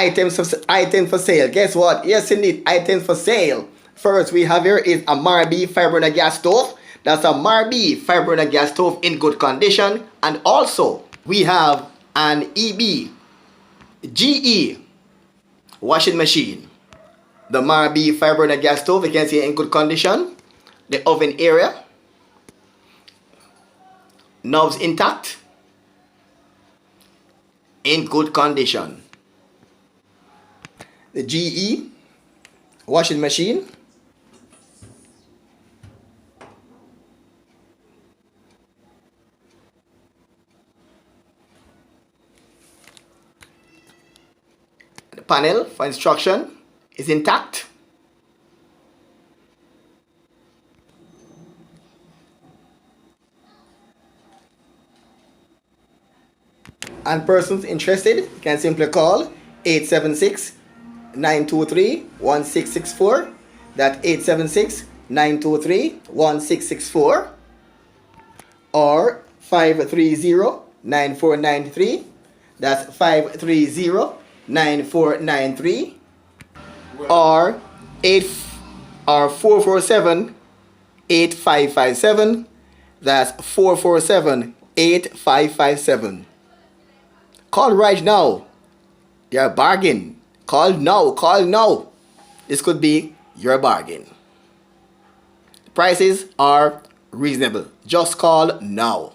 items for sale. Guess what? Yes, indeed, items for sale. First, we have here is a Marby fiber burner gas stove. That's a Marby fiber burner gas stove in good condition. And also, we have an GE washing machine. The Marby fiber burner gas stove, you can see in good condition. The oven area, knobs intact, in good condition. The GE washing machine. The panel for instruction is intact. And persons interested can simply call 876-923-1664. That's 876-923-1664 or 530-9493. That's 530-9493 or 447-8557. That's 447-8557. Call right now. Your bargain. Call now. Call now. This could be your bargain. The prices are reasonable. Just call now.